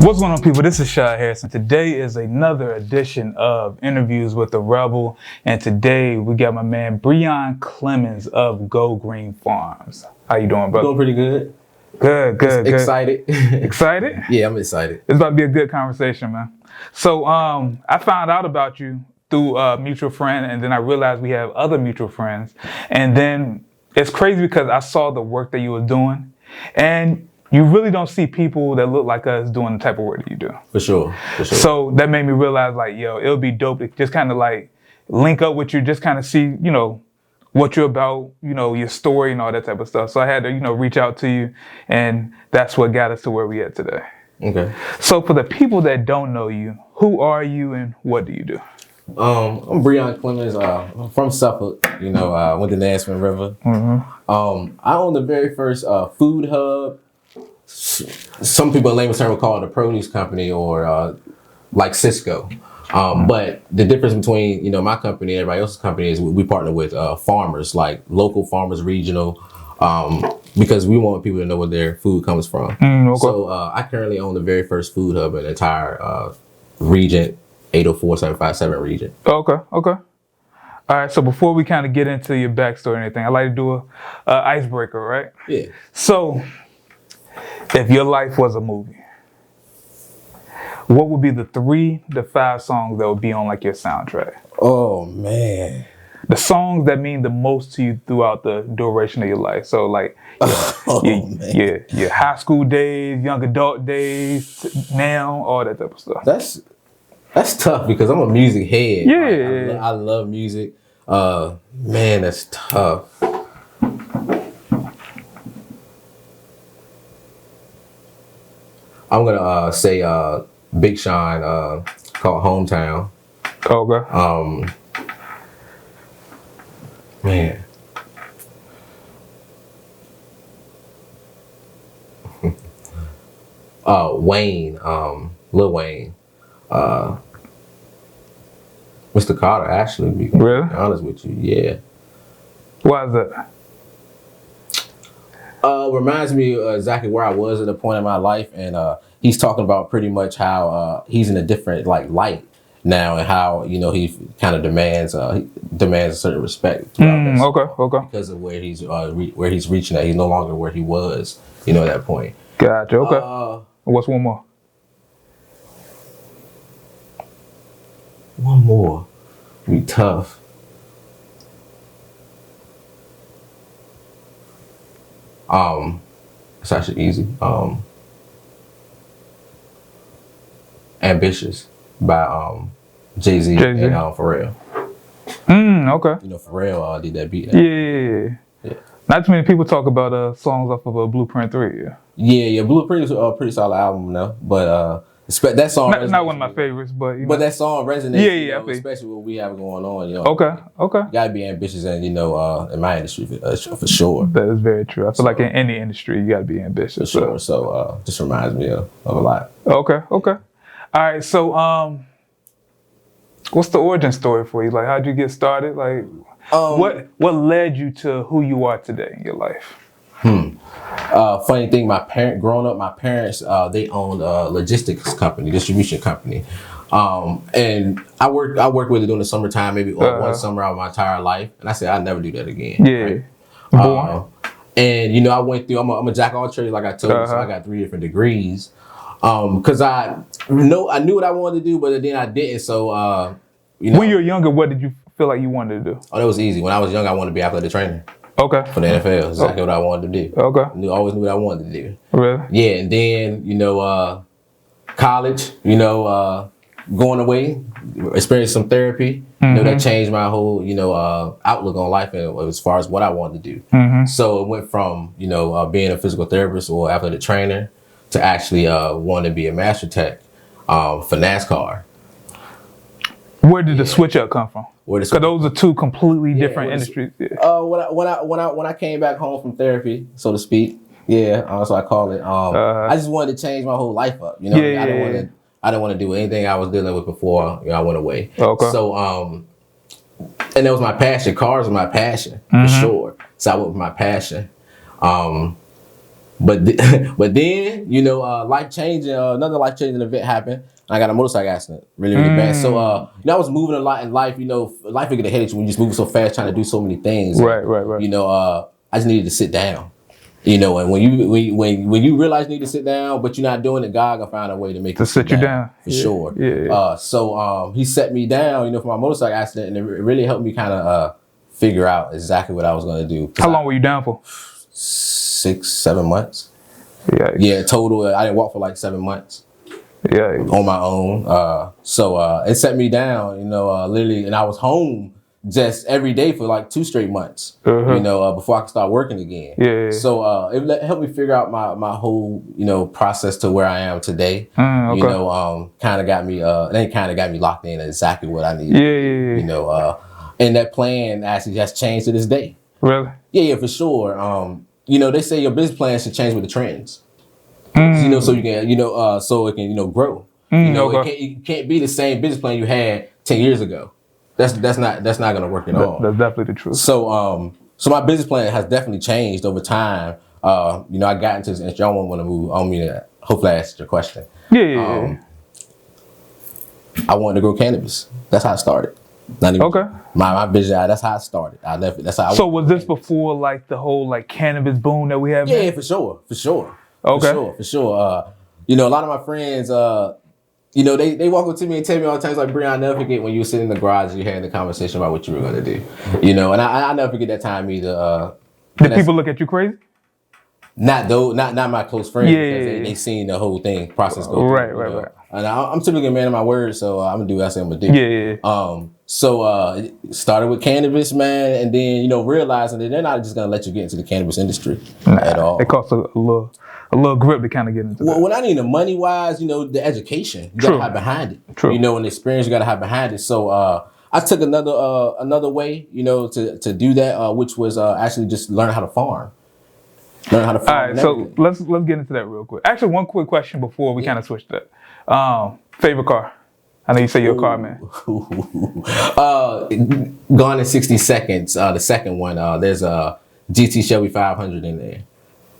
What's going on, people? This is Shad Harrison. Today is another edition of Interviews with the Rebel, and today we got my man Breon Clemons of GOIN Farms. How you doing, brother? Doing pretty good. Good. Excited. Excited? Yeah, I'm excited. It's about to be a good conversation, man. So I found out about you through a mutual friend, and then I realized we have other mutual friends, and then it's crazy because I saw the work that you were doing, and you really don't see people that look like us doing the type of work that you do. For sure. So that made me realize, like, yo, it would be dope to just kind of like link up with you, just kind of see, you know, what you're about, you know, your story and all that type of stuff. So I had to, you know, reach out to you, and that's what got us to where we at today. Okay. So for the people that don't know you, who are you and what do you do? I'm Breon Clemons. I'm from Suffolk. You know, went to Nasman River. Mm-hmm. I own the very first food hub. Some people in layman's term would call it a produce company or like Cisco. But the difference between, you know, my company and everybody else's company is we partner with farmers, like local farmers, regional, because we want people to know where their food comes from. Okay. So I currently own the very first food hub in the entire region, 804-757 region. Okay. All right. So before we kind of get into your backstory and anything, I like to do a icebreaker, right? Yeah. So if your life was a movie, what would be the 3 to 5 songs that would be on like your soundtrack? Oh man. The songs that mean the most to you throughout the duration of your life. So like your high school days, young adult days, now, all that type of stuff. That's tough because I'm a music head. Yeah. Like, I love music. Man, that's tough. I'm gonna say Big Sean called Hometown. Okay. Man. Wayne, Lil Wayne, Mr. Carter, actually, to be Really? honest with you, yeah. Why is that? Reminds me exactly where I was at a point in my life, and he's talking about pretty much how he's in a different light now, and how, you know, he kind of demands a certain respect. Okay. Because of where he's reaching at, he's no longer where he was, you know, at that point. Gotcha. Okay. What's one more? One more. Be tough. It's actually easy. Ambitious by Jay-Z and Pharrell. Okay. You know, Pharrell did that beat. Yeah. Not too many people talk about songs off of Blueprint 3. Yeah. Blueprint is a pretty solid album, though. But that song not one of my favorites, but you know. But that song resonates. Yeah, you know, especially what we have going on. You know. Okay. You gotta be ambitious, and you know, in my industry for sure. That is very true. I feel like in any industry, you gotta be ambitious. For sure. So just reminds me of a lot. Okay. All right. So what's the origin story for you? Like, how'd you get started? Like, what led you to who you are today in your life? Funny thing, growing up, my parents, they owned a logistics company, distribution company. And I worked with it during the summertime, maybe one summer out of my entire life. And I said, I'd never do that again. Yeah. Right? And, you know, I went through, I'm a jack of all trades, like I told you, so I got 3 different degrees. Cause I knew what I wanted to do, but then I didn't. So, you know. When you were younger, what did you feel like you wanted to do? Oh, that was easy. When I was young, I wanted to be athletic trainer. Okay. For the NFL, exactly what I wanted to do. Okay. Always knew what I wanted to do. Really? Yeah, and then, you know, college, you know, going away, experienced some therapy. You know, that changed my whole, you know, outlook on life and as far as what I wanted to do. So it went from, you know, being a physical therapist or athletic trainer to actually wanting to be a master tech for NASCAR. Where did the switch up come from? Because those are 2 completely different industries. When I came back home from therapy, so to speak, so I call it. I just wanted to change my whole life up. You know, I didn't want to do anything I was dealing with before. You know, I went away. Okay. So and that was my passion. Cars were my passion for sure. So I went with my passion. But but then, you know, another life changing event happened. I got a motorcycle accident, really, really bad. So, you know, I was moving a lot in life. You know, life will get ahead of you when you just moving so fast, trying to do so many things. Right. You know, I just needed to sit down. You know, and when you realize you need to sit down, but you're not doing it, God gonna find a way to make To sit you down. for sure. Yeah. So he set me down, you know, for my motorcycle accident, and it really helped me kind of figure out exactly what I was gonna do. How long were you down for? 6-7 months. Yeah. Total. I didn't walk for like 7 months. Yeah. On my own. So it set me down, you know, literally, and I was home just every day for like 2 straight months, you know, before I could start working again. Yeah. So it helped me figure out my whole, you know, process to where I am today. Okay. You know, kind of got me, they kind of got me locked in at exactly what I need. Yeah. You know, and that plan actually has changed to this day. Really? Yeah, for sure. You know, they say your business plan should change with the trends. You know, so you can, you know, so it can, you know, grow. You know, it can't be the same business plan you had 10 years ago. That's not gonna work at all. That's definitely the truth. So so my business plan has definitely changed over time. You know, I got into this, and y'all want to move on me to hopefully I answered your question. Yeah. I wanted to grow cannabis. That's how it started. Not even, Okay. My vision. That's how it started. I left it. That's how. So was this before like the whole like cannabis boom that we have? Yeah, now? for sure. Okay. For sure. You know, a lot of my friends, you know, they walk up to me and tell me all the times like, Breon, I'll never forget when you were sitting in the garage and you had the conversation about what you were going to do. You know, and I'll never forget that time either. Did people look at you crazy? Not my close friends, because Yeah. they seen the whole process go through. Right. And I'm typically a man of my word, so I'm gonna do what I say I'm gonna do. Yeah. So it started with cannabis, man, and then, you know, realizing that they're not just gonna let you get into the cannabis industry at all. It costs a little grip to kind of get into that. Well, not even money wise, you know, the education you gotta have behind it. True. You know, and the experience you gotta have behind it. So I took another way, you know, to do that, which was actually just learn how to farm. All right, so let's get into that real quick. Actually, one quick question before we kind of switch that. Favorite car? I know you say you're a car man. Gone in 60 Seconds. The second one. There's a GT Shelby 500 in there.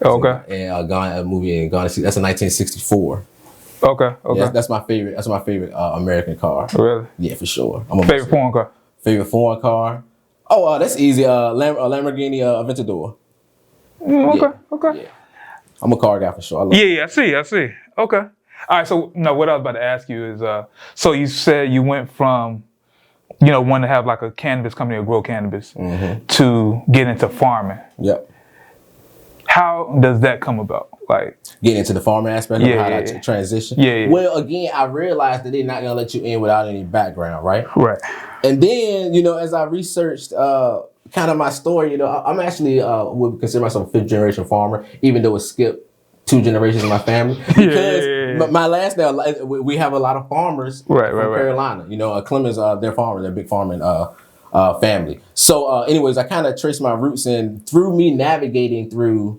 Okay. And a movie in Gone. That's a 1964. Okay. Yeah, that's my favorite. That's my favorite American car. Really? Yeah, for sure. Favorite foreign car? Favorite foreign car? Oh, that's easy. Lamborghini Aventador. Okay. Yeah. I'm a car guy for sure. I see. Okay. All right, so no, what I was about to ask you is, so you said you went from, you know, wanting to have like a cannabis company or grow cannabis to get into farming. Yep. How does that come about? Like getting into the farming aspect of how to transition. Yeah. Well, again, I realized that they're not gonna let you in without any background, right? Right. And then, you know, as I researched kind of my story, you know, I'm actually would consider myself a 5th generation farmer, even though it skipped 2 generations in my family. Because my last name, we have a lot of farmers from Carolina. You know, Clemons, they're farmers, they're a big farming family. So anyways, I kind of traced my roots in through me navigating through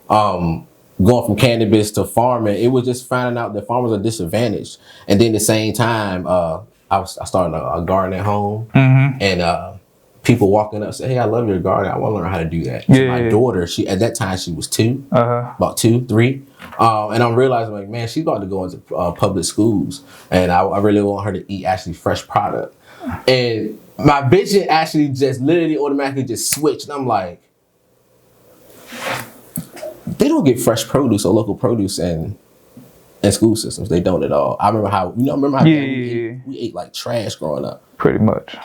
going from cannabis to farming. It was just finding out that farmers are disadvantaged. And then at the same time, I started a garden at home, and people walking up say, "Hey, I love your garden. I want to learn how to do that." So my daughter, at that time she was 2, about 2, 3, and I'm realizing like, man, she's about to go into public schools, and I really want her to eat actually fresh product. And my vision actually just literally automatically just switched. And I'm like, they don't get fresh produce or local produce in school systems. They don't at all. I remember how we ate like trash growing up. Pretty much.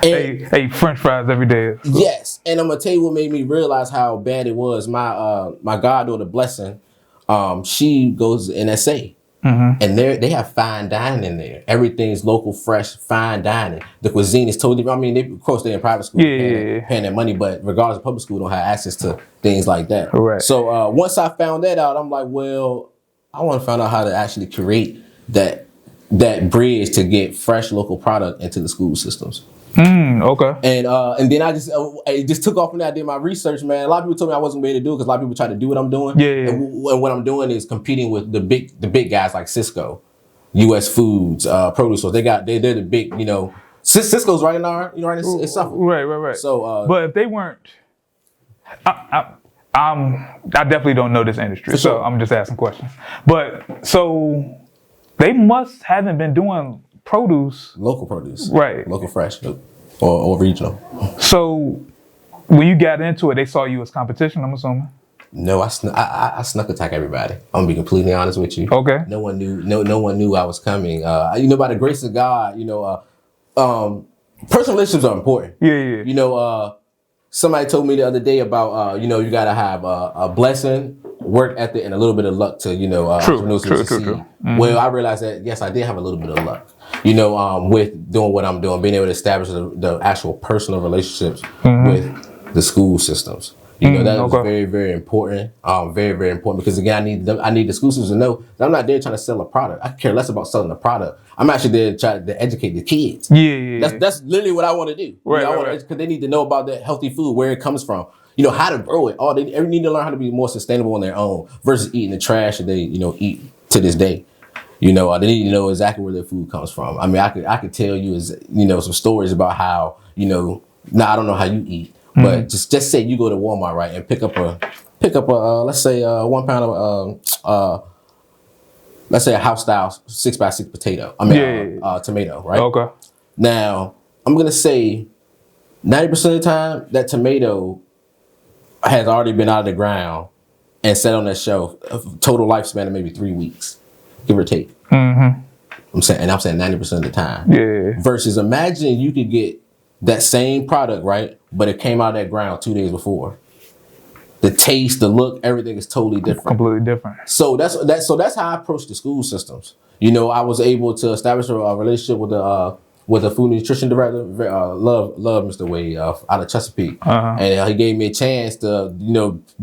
Ate French fries every day. Yes, and I'm gonna tell you what made me realize how bad it was. My goddaughter Blessing, she goes in SA, and they have fine dining in there. Everything's local, fresh, fine dining. The cuisine is totally. I mean, of course they're in private school, paying their money, but regardless of public school, don't have access to things like that. Right. So once I found that out, I'm like, well, I want to find out how to actually create that bridge to get fresh local product into the school systems. Okay. And then I just took off from that. I did my research, man. A lot of people told me I wasn't going to do it because a lot of people try to do what I'm doing. And what I'm doing is competing with the big guys like Cisco, U.S. Foods, produce stores. They're the big, you know. Cisco's right in our, you know, right in Suffolk. Right. So, but if they weren't, I definitely don't know this industry, For so sure. I'm just asking questions. But so they must haven't been doing produce, Local produce. right? Local fresh. Or regional. So when you got into it, they saw you as competition, I'm assuming. No, I snuck attack everybody. I'm gonna be completely honest with you. Okay. No one knew. No one knew I was coming. By the grace of God, personal relationships are important. Yeah. Somebody told me the other day about you gotta have a blessing, work ethic, and a little bit of luck to entrepreneurs to succeed. Mm-hmm. Well, I realized that yes, I did have a little bit of luck. With doing what I'm doing, being able to establish the actual personal relationships with the school systems. That was very, very important. Very, very important because again, I need the school systems to know that I'm not there trying to sell a product. I care less about selling the product. I'm actually there to try to educate the kids. Yeah. That's literally what I want to do. Right. Because they need to know about that healthy food, where it comes from. How to grow it. They need to learn how to be more sustainable on their own versus eating the trash that they eat to this day. They need to know exactly where their food comes from. I mean, I could tell you some stories about how I don't know how you eat. But just say you go to Walmart, right, and pick up a let's say 1 pound of let's say a house style 6x6 potato. Tomato, right? Okay. Now I'm gonna say 90% of the time that tomato has already been out of the ground and set on that shelf. A total lifespan of maybe 3 weeks, give or take. Mm-hmm. I'm saying 90% of the time. Yeah. Versus imagine you could get that same product, right? But it came out of that ground 2 days before. The taste, the look, everything is totally different. Completely different. So that's how I approach the school systems. I was able to establish a relationship with the food nutrition director. Love Mr. Wade out of Chesapeake, and he gave me a chance to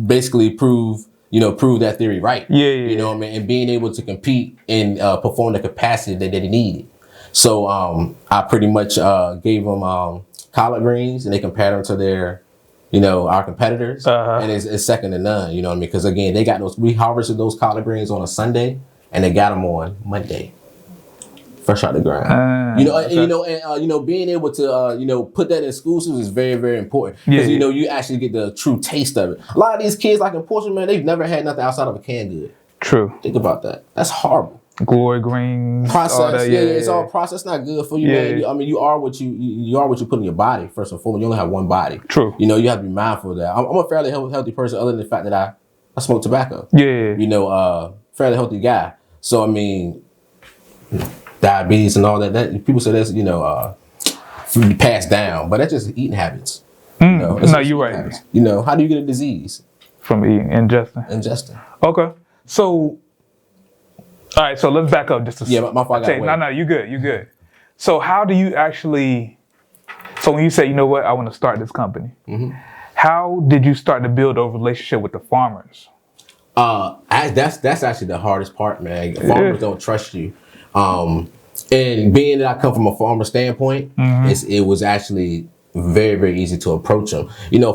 basically prove that theory right. Yeah. And being able to compete and perform the capacity that he needed. So I pretty much gave them collard greens, and they compared them to their, our competitors, and it's second to none. Because again, they got we harvested those collard greens on a Sunday, and they got them on Monday, fresh out the ground. Being able to put that in school systems is very, very important because you actually get the true taste of it. A lot of these kids, like in Portsmouth, man, they've never had nothing outside of a canned good. True. Think about that. That's horrible. Glory greens, processed. It's all processed. Not good for you, man. You are what you put in your body first and foremost. You only have one body. True. You have to be mindful of that. I'm a fairly healthy person, other than the fact that I smoke tobacco. Yeah. Fairly healthy guy. So I mean, diabetes and all that. That people say that's passed down, but that's just eating habits. No, you're right. Habits. How do you get a disease? From eating, ingesting. Okay. So. All right, so let's back up just a second. Yeah, my fault. No, you good. So how do you actually? So when you say, I want to start this company, how did you start to build a relationship with the farmers? That's actually the hardest part, man. Farmers don't trust you, and being that I come from a farmer standpoint, it was actually very, very easy to approach them.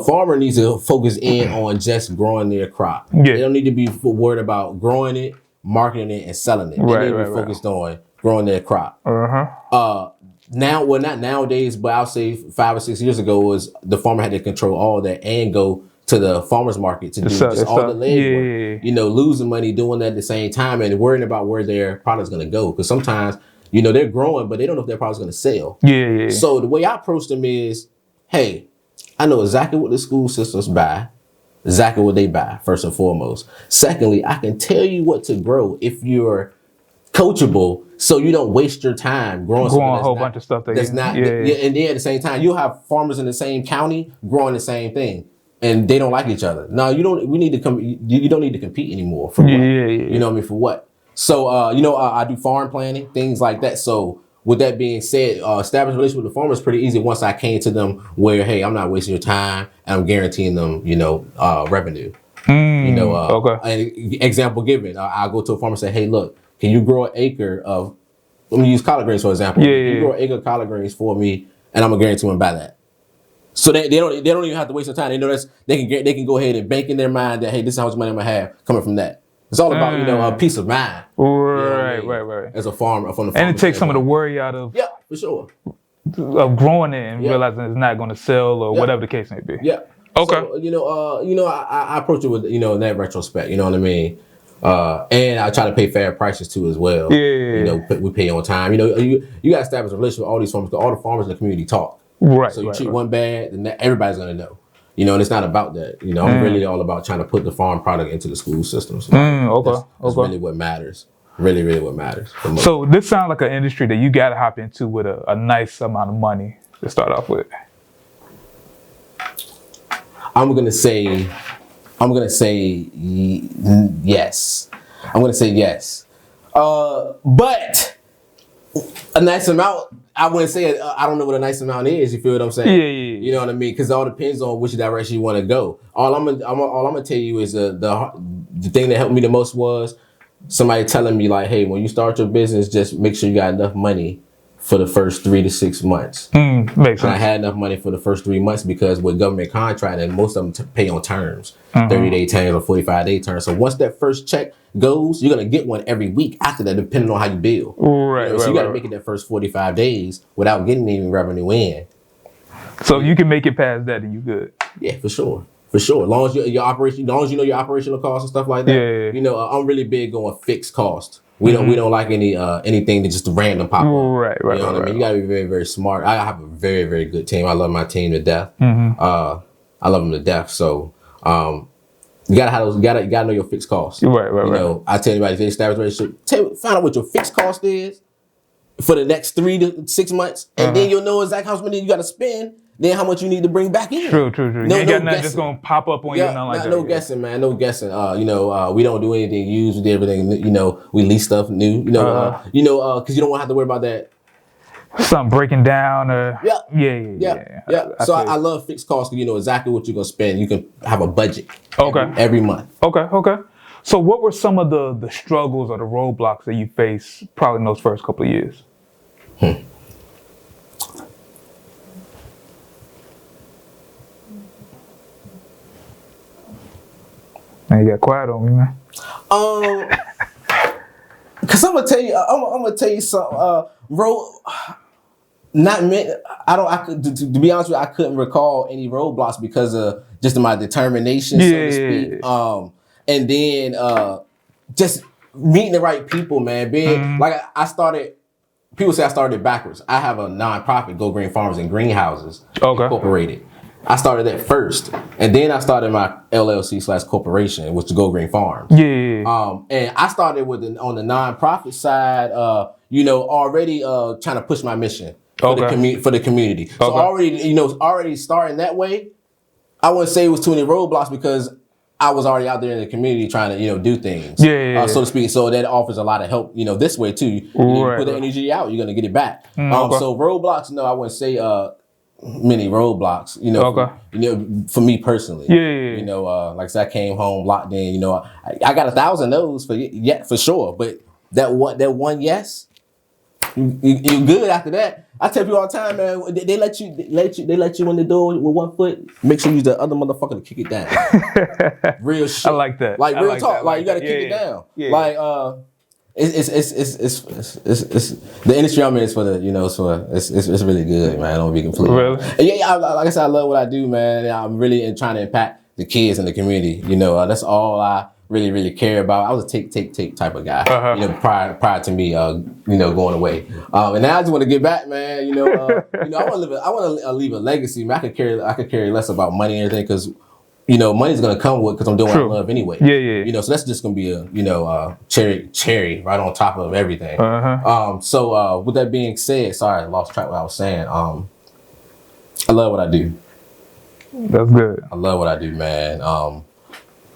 Farmer needs to focus in on just growing their crop. Yeah. They don't need to be worried about growing it, marketing it, and selling it. They need to be focused on growing their crop. Now, well, not nowadays, but I'll say 5 or 6 years ago was the farmer had to control all that and go to the farmer's market to do just all the legwork. Losing money doing that at the same time and worrying about where their product's going to go. Because sometimes, they're growing, but they don't know if their product's going to sell. Yeah. So the way I approach them is, hey, I know exactly what the school systems buy. Exactly what they buy, first and foremost. Secondly, I can tell you what to grow if you're coachable, so you don't waste your time growing a whole bunch of stuff that's not. And then at the same time, you'll have farmers in the same county growing the same thing, and they don't like each other. No, you don't. We need to you don't need to compete anymore. For what? You know what I mean? For what? So I do farm planning, things like that. So with that being said, establishing a relationship with the farmer is pretty easy once I came to them where, hey, I'm not wasting your time and I'm guaranteeing them, revenue. Okay. An example given, I'll go to a farmer and say, hey, look, can you grow an acre of, let me use collard greens for example. Can you grow an acre of collard greens for me and I'm gonna guarantee them buy that. So they don't even have to waste their time. They know they can go ahead and bank in their mind that, hey, this is how much money I'm gonna have coming from that. It's all about, peace of mind. Right. As a farmer, from the and it takes some of the worry out of for sure of growing it and realizing it's not going to sell or whatever the case may be. Yeah. Okay. So I approach it with in that retrospect. You know what I mean? And I try to pay fair prices too as well. Yeah. We pay on time. You got to establish a relationship with all these farmers because all the farmers in the community talk. Right. So you right, treat right. one bad, then everybody's gonna know. And it's not about that. I'm really all about trying to put the farm product into the school systems. Okay. That's okay. really what matters. Really, really what matters. the most. So this sounds like an industry that you got to hop into with a nice amount of money to start off with. I'm gonna say yes. I'm gonna say yes. But a nice amount, I wouldn't say I don't know what a nice amount is. You feel what I'm saying? Yeah. You know what I mean? Because it all depends on which direction you want to go. All I'm gonna tell you is the thing that helped me the most was somebody telling me like, hey, when you start your business, just make sure you got enough money for the first 3 to 6 months. Makes And I sense. had enough money for the first 3 months because with government contracting, most of them pay on terms, 30-day terms or 45-day terms. So once that first check goes, you're gonna get one every week after that, depending on how you bill. Right. So you got to right. make it that first 45 days without getting any revenue in. So you can make it past that and you good. Yeah, for sure. For sure. As long as your operation, as long as you know your operational costs and stuff like that. Yeah. I'm really big on fixed cost. We don't like anything that just random pop up. Right. You know what I mean? You gotta be very, very smart. I have a very, very good team. I love my team to death. I love them to death. So you gotta have those. You gotta know your fixed costs. Right. I tell anybody if they establish a relationship, find out what your fixed cost is for the next 3 to 6 months, and then you'll know exactly how much money you gotta spend. Then how much you need to bring back in. True. No, you ain't got nothing guessing. just gonna pop up on you, nothing like that. No guessing, man. No guessing. We don't do anything used. We did everything. We lease stuff new. Because you don't want to have to worry about that. Something breaking down or Yeah. So I love fixed costs because you know exactly what you're gonna spend. You can have a budget. Every month. Okay. So what were some of the struggles or the roadblocks that you faced probably in those first couple of years? Man, you got quiet on me, man. Cause I'm gonna tell you something. Not meant. To be honest with you, I couldn't recall any roadblocks because of just my determination, so to speak. And then just meeting the right people, man. Being like I started. People say I started backwards. I have a nonprofit, Go Green Farms and Greenhouses Incorporated. I started that first, and then I started my LLC/corporation, which is Go Green Farms. And I started on the nonprofit side. Already trying to push my mission for the community. So already starting that way. I wouldn't say it was too many roadblocks because I was already out there in the community trying to do things. So to speak. So that offers a lot of help. This way too. You put the energy out, you're gonna get it back. So roadblocks, no, I wouldn't say many roadblocks, for me personally. Like I said, I came home locked in, I got 1,000 no's for sure. But that one yes, you're good after that. I tell people all the time, man, they let you in the door with one foot. Make sure you use the other motherfucker to kick it down. Real shit. I like that. Like real talk. Like you gotta kick it down. Like it's the industry I'm in is for the it's really good, man. I don't be completely. Really? Like I said, I love what I do, man. I'm really trying to impact the kids in the community. That's all I really care about. I was a take type of guy. Prior to me going away. And now I just want to get back, man. I want to leave a legacy. Man, I could care less about money and everything because money's gonna come with because I'm doing what I love anyway. So that's just gonna be a cherry right on top of everything. So with that being said, sorry, I lost track of what I was saying. I love what I do. That's good. I love what I do, man.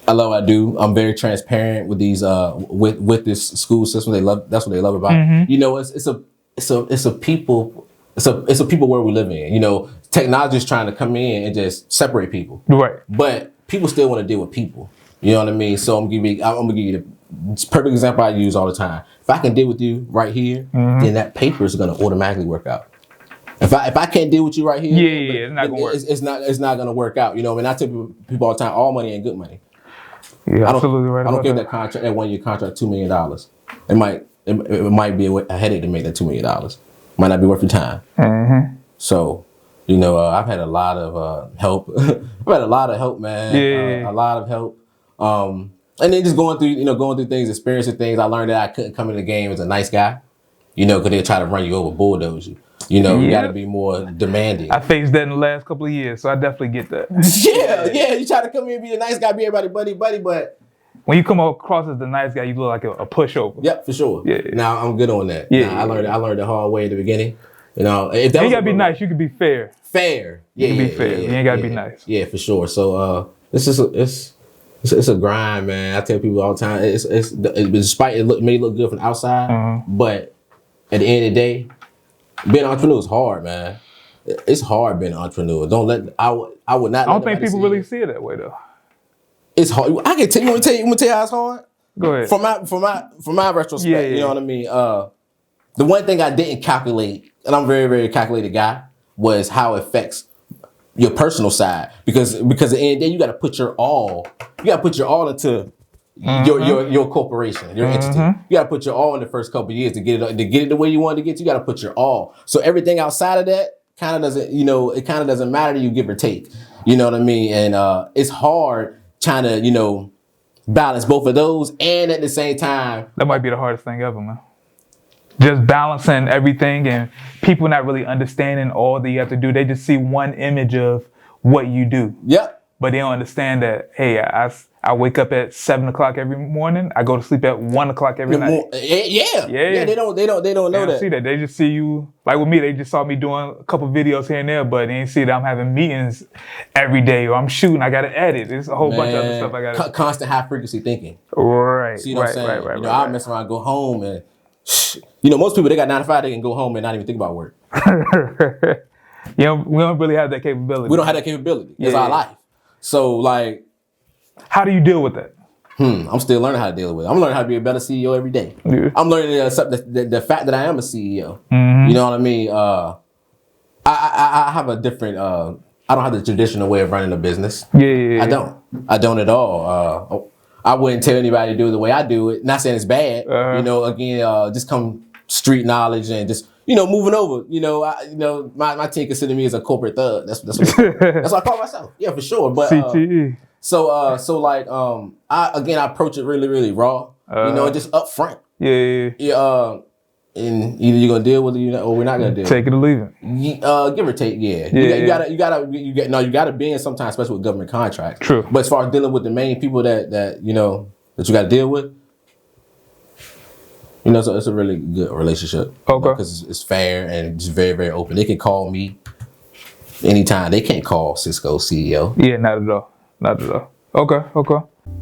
I love what I do. I'm very transparent with these with this school system. That's what they love about it. It's a people world we live in. Technology is trying to come in and just separate people. Right. But people still want to deal with people. You know what I mean? So I'm gonna give you the perfect example I use all the time. If I can deal with you right here, then that paper is gonna automatically work out. If I can't deal with you right here, it's not gonna work. It's not gonna work out. I tell people all the time, all money ain't good money. Yeah, absolutely right. I don't give that 1 year contract $2 million. It might be a headache to make that $2 million. Might not be worth your time. So I've had a lot of help. I've had a lot of help, man. Yeah. A lot of help. And then just going through things, experiencing things. I learned that I couldn't come in the game as a nice guy, because they'll try to run you over, bulldoze you. You got to be more demanding. I faced that in the last couple of years, so I definitely get that. Yeah. You try to come in and be the nice guy, be everybody buddy, but when you come across as the nice guy, you look like a pushover. Yep, for sure. Yeah. Now I'm good on that. Yeah. Now, I learned the hard way at the beginning. If you gotta be nice. You can be fair. Fair. You can be fair. You ain't gotta be nice. Yeah, for sure. So it's a grind, man. I tell people all the time. Despite it may look good from the outside, but at the end of the day, being an entrepreneur is hard, man. It's hard being an entrepreneur. I would not. I don't think people really see it that way though. It's hard. I can tell you. Want to tell you how it's hard? Go ahead. From my retrospect, Yeah. you know what I mean. The one thing I didn't calculate, and I'm a very, very calculated guy, was how it affects your personal side. Because at the end of the day, you got to put your all. You got to put your all into your corporation, your entity. You got to put your all in the first couple of years to get it the way you want to get. You got to put your all. So everything outside of that kind of doesn't, it kind of doesn't matter to you, give or take. You know what I mean? And it's hard trying to, balance both of those, and at the same time, that might be the hardest thing ever, man. Just balancing everything and people not really understanding all that you have to do. They just see one image of what you do. Yep. But they don't understand that, hey, I wake up at 7 o'clock every morning. I go to sleep at 1 o'clock every night. Yeah. They don't know that. See that. They just see you, like with me, they just saw me doing a couple videos here and there, but they didn't see that I'm having meetings every day, or I'm shooting, I got to edit. There's a whole bunch of other stuff I got to constant high frequency thinking. Right. See what I'm saying? Right. I mess around, go home, and most people, they got 9 to 5, they can go home and not even think about work. We don't really have that capability. We don't have that capability. It's our life. So, like, how do you deal with that? I'm still learning how to deal with it. I'm learning how to be a better CEO every day. Yeah. I'm learning the fact that I am a CEO. You know what I mean? I have a different. I don't have the traditional way of running a business. Yeah. I don't at all. I wouldn't tell anybody to do it the way I do it. Not saying it's bad. Again, just come street knowledge and just moving over. My team consider me as a corporate thug. That's what I call myself. Yeah, for sure. But CTE. I approach it really, really raw. Just up front. Yeah. And either you're gonna deal with it, or we're not gonna deal. Take it or leave it. Give or take, yeah. You gotta be in sometimes, especially with government contracts. True. But as far as dealing with the main people that you gotta deal with, so it's a really good relationship. Okay. Because it's fair and just very, very open. They can call me anytime. They can't call Cisco CEO. Yeah, not at all. Okay.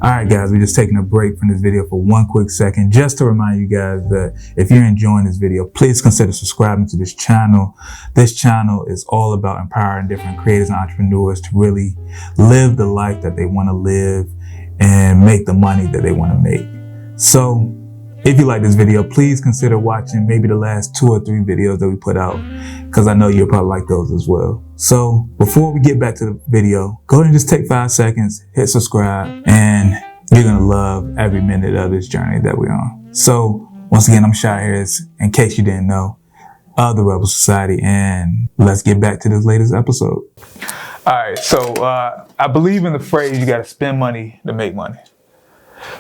All right, guys, we're just taking a break from this video for one quick second, just to remind you guys that if you're enjoying this video, please consider subscribing to this channel. This channel is all about empowering different creators and entrepreneurs to really live the life that they want to live and make the money that they want to make. So if you like this video, please consider watching maybe the last 2 or 3 videos that we put out, because I know you'll probably like those as well. So before we get back to the video, go ahead and just take 5 seconds, hit subscribe, and you're going to love every minute of this journey that we're on. So once again, I'm Shy Harris, in case you didn't know, of the Rebel Society, and let's get back to this latest episode. All right, so I believe in the phrase, you got to spend money to make money.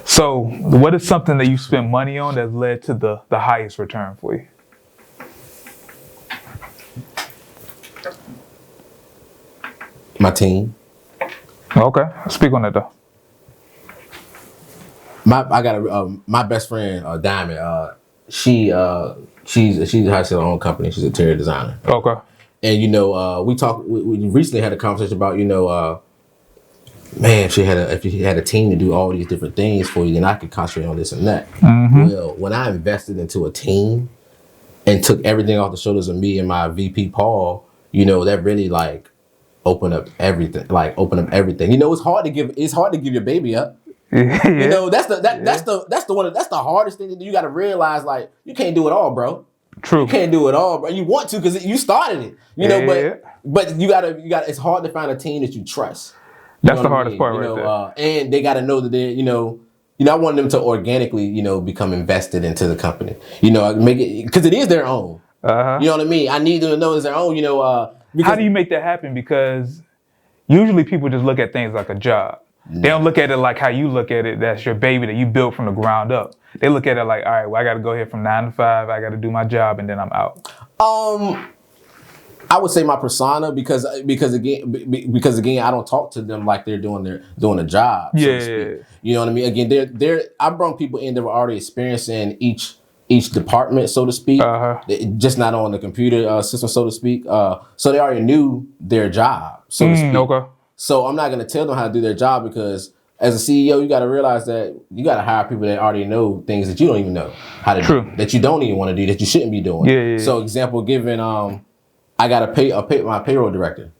So what is something that you spend money on that's led to the highest return for you? My team. Okay, speak on that though. My best friend, Diamond. She has her own company. She's a interior designer. Okay. And we recently had a conversation about man, if she had a team to do all these different things for you, then I could concentrate on this and that. Well, when I invested into a team and took everything off the shoulders of me and my VP Paul, that really opened up everything. It's hard to give your baby up. Yeah. That's the hardest thing that you got to realize. You can't do it all, bro. True. You can't do it all, bro. You want to because you started it. But you gotta. It's hard to find a team that you trust. That's the hardest part right there. And they got to know that they, I want them to organically, become invested into the company. Make it, because it is their own. Uh-huh. You know what I mean? I need them to know it's their own. how do you make that happen? Because usually people just look at things like a job. They don't look at it like how you look at it. That's your baby that you built from the ground up. They look at it like, all right, well, I got to go here from 9 to 5. I got to do my job, and then I'm out. I would say my persona because again, I don't talk to them like they're doing a job. So to speak. You know what I mean? Again, I brought people in that were already experiencing each department, so to speak. Just not on the computer system, so to speak. So they already knew their job, so to speak. Okay. So I'm not going to tell them how to do their job because as a CEO, you got to realize that you got to hire people that already know things that you don't even know how to do, that you don't even want to do, that you shouldn't be doing. Yeah. So example given, I got to pay my payroll director.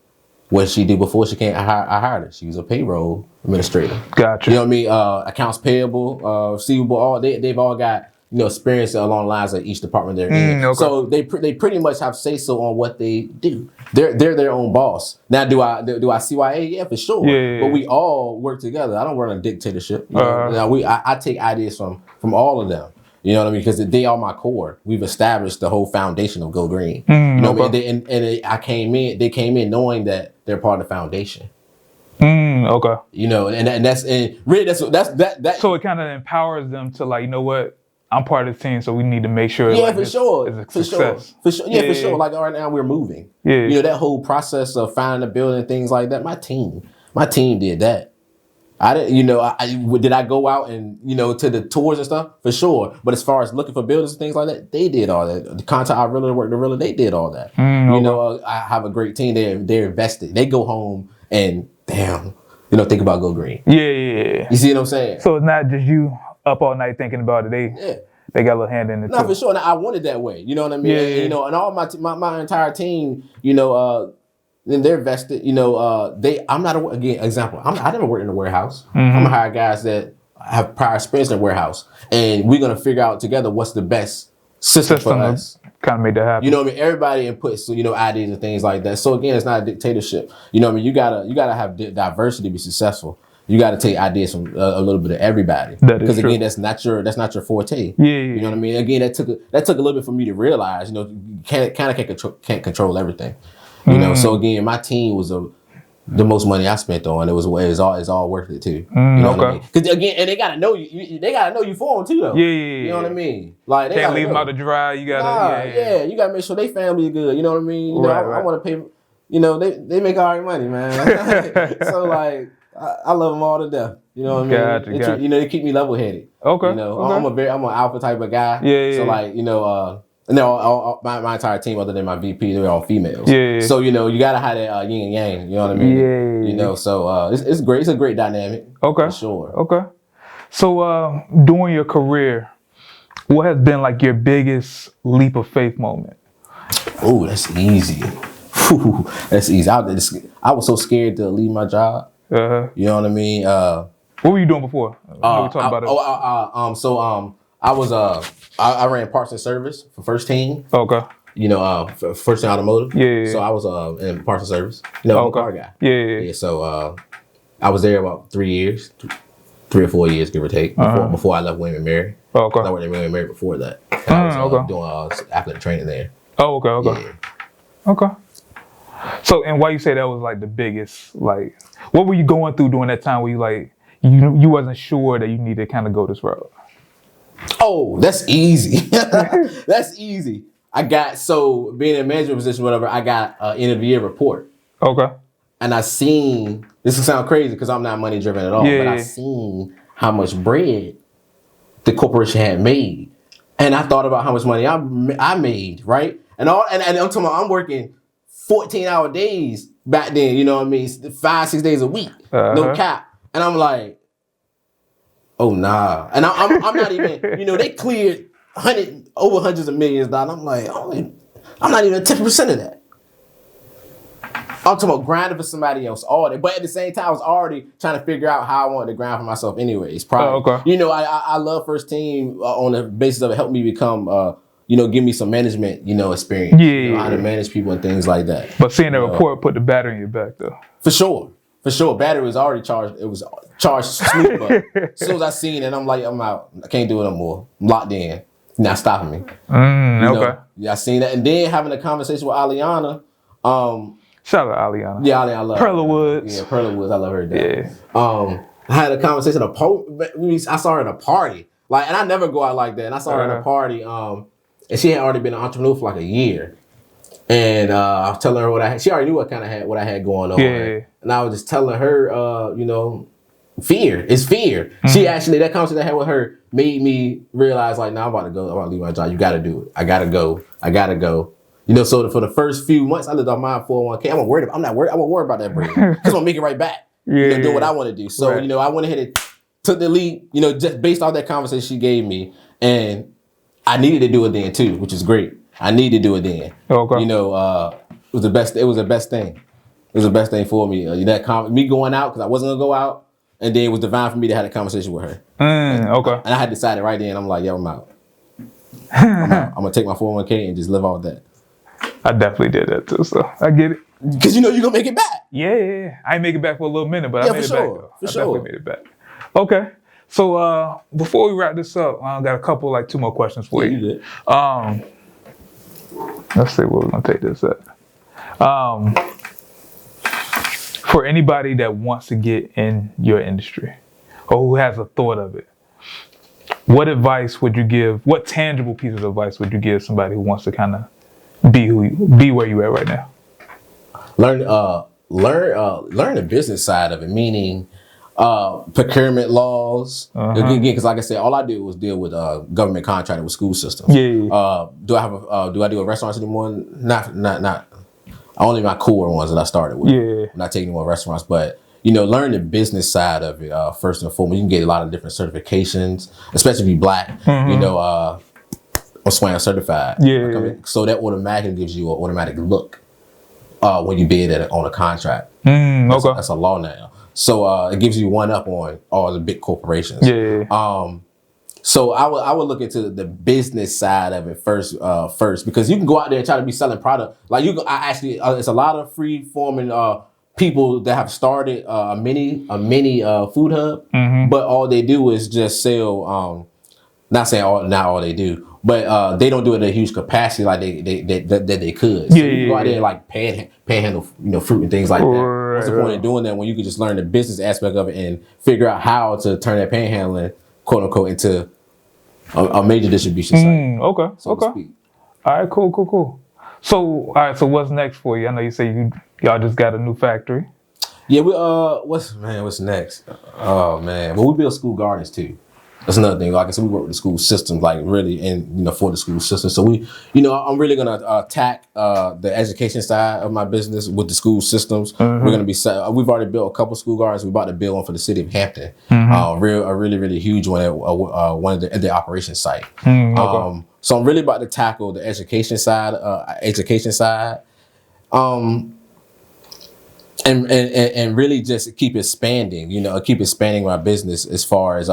What she did before she came, I hired her. She was a payroll administrator. Gotcha. You know what I mean? Accounts payable, receivable, they've all got experience along the lines of each department they're in. Okay. So they pretty much have say so on what they do. They're their own boss. Now, do I CYA? Yeah, for sure. Yeah. But we all work together. I don't run a dictatorship. You know? Now, I take ideas from all of them. You know what I mean? Because they are my core. We've established the whole foundation of Go Green. You know what I mean? They came in knowing that they're part of the foundation. Okay. You know, and that's that. So it kind of empowers them to like, you know what? I'm part of the team, so we need to make sure. Yeah, like, for sure. Is a success. For sure. Yeah, for sure. Like right now we're moving. Yeah. You know, that whole process of finding a building, things like that. My team did that. I didn't, did I go out and, to the tours and stuff? For sure. But as far as looking for buildings and things like that, they did all that. The contact I really worked the realtor, they did all that. I have a great team. They're invested. They go home and think about Go Green. Yeah. You see what I'm saying? So it's not just you up all night thinking about it. They got a little hand in it. No, for sure. And I wanted that way. You know what I mean? Yeah. And all my entire team, then they're vested. I'm not example. I never worked in a warehouse. I'm gonna hire guys that have prior experience in a warehouse, and we're gonna figure out together what's the best system for us. Kind of made that happen. You know what I mean? Everybody inputs, ideas and things like that. So again, it's not a dictatorship. You know what I mean? You gotta have diversity to be successful. You got to take ideas from a little bit of everybody. Because again, that's not your forte. Yeah. You know what I mean? Again, that took a little bit for me to realize. You can't control everything. You know. So again, my team was the most money I spent on. It was all worth it too. You know what I mean? Because again, and they gotta know you. They gotta know you for them too, though. Yeah. You know what I mean? Like they can't leave them out to dry. You gotta. You gotta make sure they family is good. You know what I mean? I want to pay. They make all right money, man. So like. I love them all to death. You know what I mean? Gotcha. They keep me level headed. Okay. I'm an alpha type of guy. Yeah. So like, and all my entire team, other than my VP, they're all females. Yeah. So you gotta have that yin and yang. You know what I mean? Yeah. So it's great. It's a great dynamic. Okay. For sure. Okay. So during your career, what has been like your biggest leap of faith moment? Oh, that's easy. That's easy. I was so scared to leave my job. You know what I mean? What were you doing before? I ran parts and service for First Team. Okay. First Team Automotive. Yeah. So I was in parts and service. I'm a car guy. Yeah. So I was there about 3 years, 3 or 4 years, give or take, before I left William & Mary. Okay. I worked in William & Mary before that. I was doing athletic training there. Oh, okay. Yeah. Okay. So, and why you say that was like the biggest, like, what were you going through during that time where you like, you wasn't sure that you needed to kind of go this route? Oh, that's easy. That's easy. Being in a management position, whatever, I got an end of the year report. Okay. And I seen, this will sound crazy because I'm not money driven at all, but I seen how much bread the corporation had made. And I thought about how much money I made, right? And I'm talking about I'm working 14-hour days back then, you know what I mean? 5-6 days a week, no cap. And I'm like, oh nah. And I'm not even, they cleared hundreds of millions of dollars. I'm like, I'm not even 10% of that. I'm talking about grinding for somebody else all day. But at the same time, I was already trying to figure out how I wanted to grind for myself anyways. Probably. Oh, okay. I love First Team on the basis of it helped me become give me some management, experience. Yeah. How to manage people and things like that. But seeing the report put the battery in your back though. For sure. Battery was already charged. It was charged smooth, but as soon as I seen it, I'm like, I'm out. I can't do it no more. I'm locked in. Not stopping me. Okay. I seen that. And then having a conversation with Aliana, Shout out to Aliana. Yeah, I love Perla her. Woods. Yeah, Perla Woods. I love her. Dad. Yeah. I had a conversation. I saw her at a party. Like, and I never go out like that. And I saw her at a party. And she had already been an entrepreneur for like a year. And I was telling her she already knew what I had going on. Yeah. And I was just telling her, fear. It's fear. Mm-hmm. She actually, that conversation I had with her made me realize, like, now I'm about to go. I'm about to leave my job. You got to do it. I got to go. So for the first few months, I lived on my 401k. I'm not worried. I won't worry about that bread. Because I'm going to make it right back. Do what I want to do. So, I went ahead and took the lead, just based off that conversation she gave me. And I needed to do it then too, which is great. I needed to do it then. Okay. It was the best. It was the best thing. It was the best thing for me. Me going out, because I wasn't going to go out. And then it was divine for me to have a conversation with her. Okay. And I had decided right then, I'm like, yo, I'm out. I'm going to take my 401k and just live off that. I definitely did that too, so I get it. Because you're going to make it back. Yeah. I didn't make it back for a little minute, but I made it back though. I definitely made it back. Okay. So before we wrap this up, I got a couple, 2 more questions for you. You did. Let's see where we're going to take this at. For anybody that wants to get in your industry or who has a thought of it, what advice would you give? What tangible piece of advice would you give somebody who wants to kind of be where you at right now? Learn the business side of it, meaning procurement laws. Again, because like I said, all I did was deal with government contracting with school systems. Yeah. Do I do a restaurants anymore? Not. Only my core ones that I started with. Yeah. I'm not taking any more restaurants, but learn the business side of it first and foremost. You can get a lot of different certifications, especially if you're Black. I'm SWAM certified. Yeah. So that automatically gives you an automatic look when you bid on a contract. Okay. That's a law now. So it gives you one up on all the big corporations. Yeah. So I would look into the business side of it first, because you can go out there and try to be selling product. Like it's a lot of free forming people that have started a mini food hub, but all they do is just sell. Not saying not all they do, but they don't do it at a huge capacity like they could. So you can go out there and panhandle fruit and things like that. What's the point of doing that when you can just learn the business aspect of it and figure out how to turn that panhandling, quote unquote, into a major distribution site. Okay. So to speak. All right. Cool. So, all right. So, what's next for you? I know you say y'all just got a new factory. Yeah. We what's next? Oh man. Well, we build school gardens too. That's another thing. Like I said, we work with the school systems, for the school system. So I'm really gonna attack the education side of my business with the school systems. We're gonna we've already built a couple school gardens. We're about to build one for the city of Hampton. A really huge one at one of the operations site. Okay. So I'm really about to tackle the education side. And really just keep expanding. Keep expanding my business as far as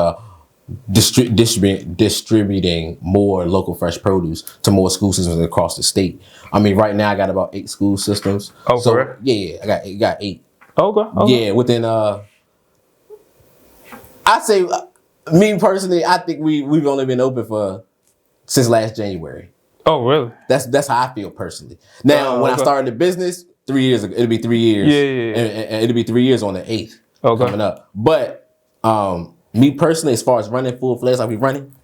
distributing more local fresh produce to more school systems across the state. I mean, right now I got about 8 school systems. Oh, so correct? Yeah, I got 8. Okay. Yeah, within I say me personally, I think we've only been open since last January. Oh, really? That's how I feel personally. Now, when I started the business 3 years ago, it'll be 3 years. Yeah. And it'll be 3 years on the 8th coming up. But me personally, as far as running full-fledged like we running,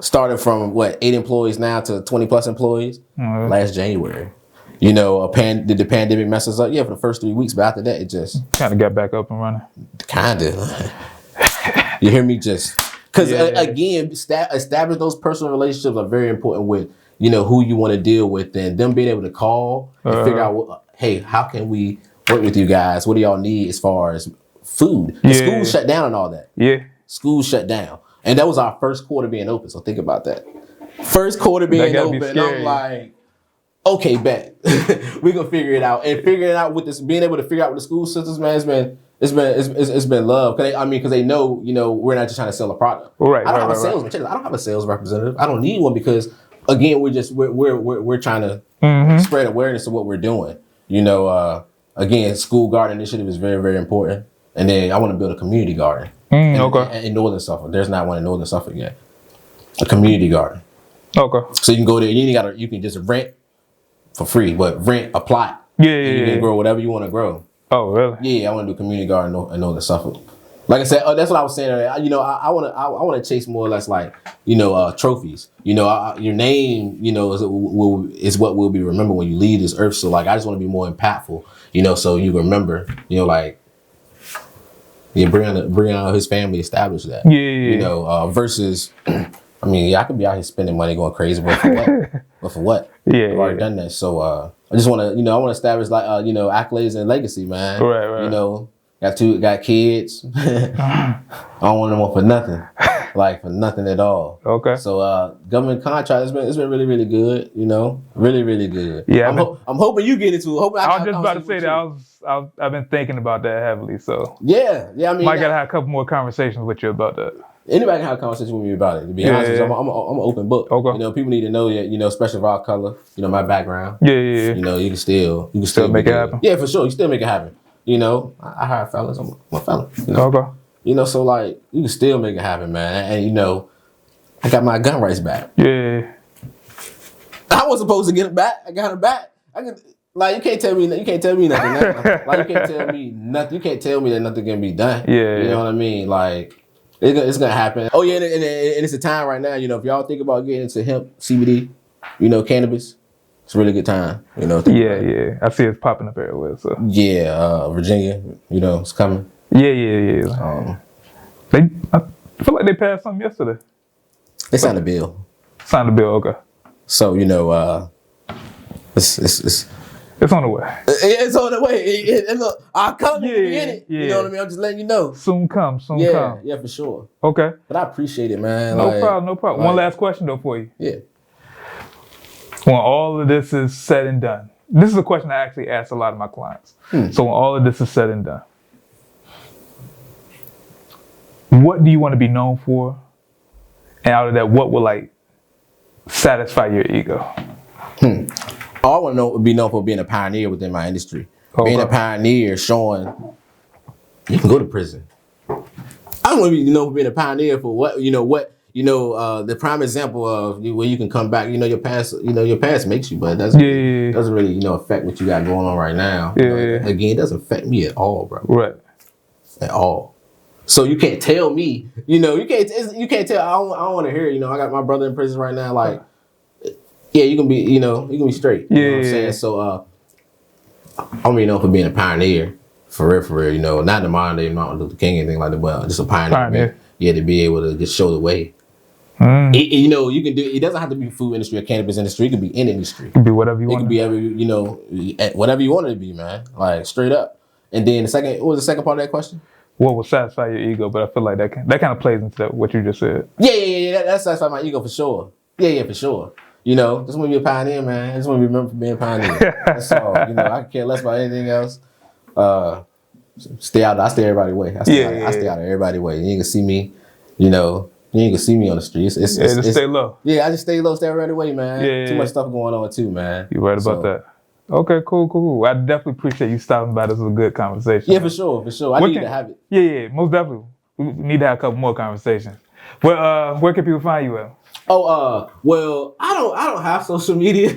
started from 8 employees now to 20 plus employees last January. Did the pandemic mess us up? Yeah, for the first 3 weeks, but after that, it just kind of got back up and running. Kind of. You hear me? Just because again, establish those personal relationships are very important with who you want to deal with, and them being able to call and figure out, hey, how can we work with you guys? What do y'all need as far as food? The school shut down and all that. Yeah. School shut down. And that was our first quarter being open. So think about that. First quarter being open. And I'm like, okay, bet. We're gonna figure it out. And figuring it out with this, being able to figure out with the school systems, man, it's been love. Because they know, we're not just trying to sell a product. Right. I don't have a salesman. I don't have a sales representative. I don't need one because again, we're trying to spread awareness of what we're doing. Again, school garden initiative is very, very important. And then I want to build a community garden in Northern Suffolk. There's not one in Northern Suffolk yet. A community garden. Okay. So you can go there. You can just rent for free, but rent a plot Yeah, And you can grow whatever you want to grow. Oh, really? Yeah, I want to do community garden in Northern Suffolk. Like I said, that's what I was saying earlier. I want to chase more or less like, trophies. Your name, is what will be remembered when you leave this earth. So like, I just want to be more impactful, so you remember, Breon, his family established that. Yeah. Versus, I mean, I could be out here spending money going crazy, but for what? But for what? Yeah, I've already done that. So I just want to, I want to establish like, accolades and legacy, man. Right. Got kids. I don't want them on for nothing, like for nothing at all. Okay. So government contract, it's been really, really good. Really, really good. Yeah. I'm hoping you get into it. I was just about to say that I've been thinking about that heavily. So yeah. I mean, might gotta have a couple more conversations with you about that. Anybody can have a conversation with me about it. To be honest with you, I'm an open book. Okay. People need to know that, especially raw color, my background. Yeah. You can still make it happen. Yeah, for sure. You still make it happen. I hire fellas. I'm a fella. Okay. So like you can still make it happen, man. And I got my gun rights back. Yeah. I wasn't supposed to get it back. I got it back. You can't tell me nothing. Like you can't tell me nothing. You can't tell me that nothing can be done. Yeah. You know what I mean? Like it's gonna happen. Oh yeah, and it's a time right now. If y'all think about getting into hemp, CBD, cannabis, it's a really good time. Yeah. I see it's popping up everywhere. So yeah, Virginia, it's coming. Yeah. I feel like they passed something yesterday. They signed a bill. Signed a bill. Okay. So It's on the way. It's on the way. Look, I'll come in it. Yeah. You know what I mean? I'm just letting you know. Soon come. Yeah, for sure. Okay. But I appreciate it, man. No problem. One last question though for you. Yeah. When all of this is said and done, this is a question I actually ask a lot of my clients. So when all of this is said and done, what do you want to be known for? And out of that, what will satisfy your ego? I want to be known for being a pioneer within my industry. Okay. Being a pioneer, showing you can go to prison. I want to be known for being a pioneer for the prime example of where you can come back. Your past makes you, but it doesn't really affect what you got going on right now. Again, it doesn't affect me at all, bro. Right. At all. So you can't tell me, you can't tell. I don't want to hear. I got my brother in prison right now. Like, yeah, you can be straight. You know what I'm saying? So I'm known for being a pioneer, for real. Not the modern day Martin Luther King or anything like that, but just a pioneer. Yeah, to be able to just show the way. You can do. It doesn't have to be food industry or cannabis industry. It could be any industry. It could be whatever you want. It could be whatever you want it to be, man. Like straight up. And then what was the second part of that question? What will satisfy your ego? But I feel like that kind of plays into what you just said. Yeah. That satisfies my ego for sure. Yeah, for sure. Just want to be a pioneer, man. I just want to be remembered for being a pioneer. That's all. I care less about anything else. I stay everybody's way. I stay out of everybody's way. You ain't gonna see me, you ain't gonna see me on the streets. Just stay low. Yeah, I just stay low, stay everybody's way, man. Yeah. Too much stuff going on too, man. You're right about that. Okay, cool. I definitely appreciate you stopping by. This was a good conversation. Yeah, for sure. I need to have it. Yeah, most definitely. We need to have a couple more conversations. Where can people find you at? Well, I don't have social media.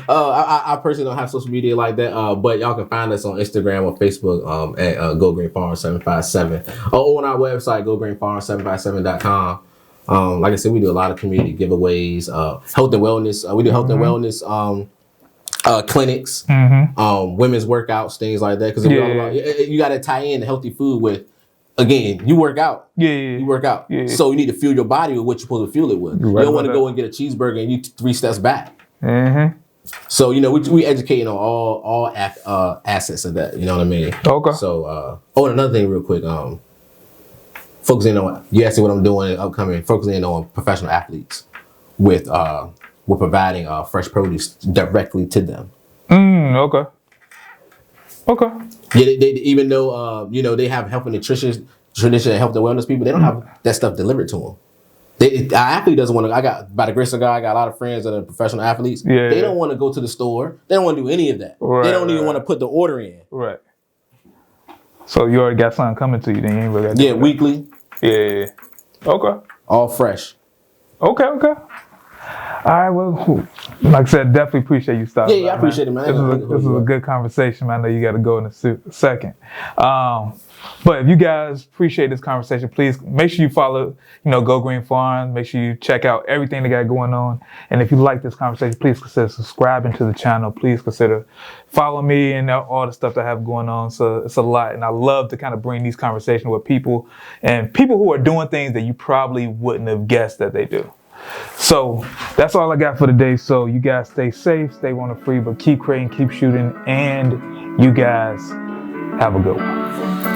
I personally don't have social media like that. But y'all can find us on Instagram or Facebook at Go Green Farm 757 or on our website gogreenfarm757.com. Like I said, we do a lot of community giveaways, health and wellness. We do health and wellness clinics, women's workouts, things like that. Because you got to tie in the healthy food with. Again, you work out. You work out. So you need to fuel your body with what you're supposed to fuel it with. You don't want to go and get a cheeseburger and you 3 steps back. So we educating on all assets of that. You know what I mean? Okay. So another thing, real quick. Focusing on you asked me what I'm doing upcoming. Focusing on professional athletes with we're providing fresh produce directly to them. Okay. Yeah, they even though they have health and nutrition, traditional health and wellness people, they don't have that stuff delivered to them. Our athlete doesn't want to. By the grace of God, I got a lot of friends that are professional athletes. They don't want to go to the store. They don't want to do any of that. They don't even want to put the order in. Right. So you already got something coming to you. Then you ain't really got to do weekly. Yeah. Okay. All fresh. Okay. All right, well, like I said, definitely appreciate you stopping. Yeah, I appreciate it, man. This is a good conversation, man. I know you got to go in a second. But if you guys appreciate this conversation, please make sure you follow, Go Green Farms. Make sure you check out everything they got going on. And if you like this conversation, please consider subscribing to the channel. Please consider following me and all the stuff that I have going on. So it's a lot. And I love to kind of bring these conversations with people and people who are doing things that you probably wouldn't have guessed that they do. So that's all I got for today. So you guys stay safe, stay free, but keep creating, keep shooting, and you guys have a good one.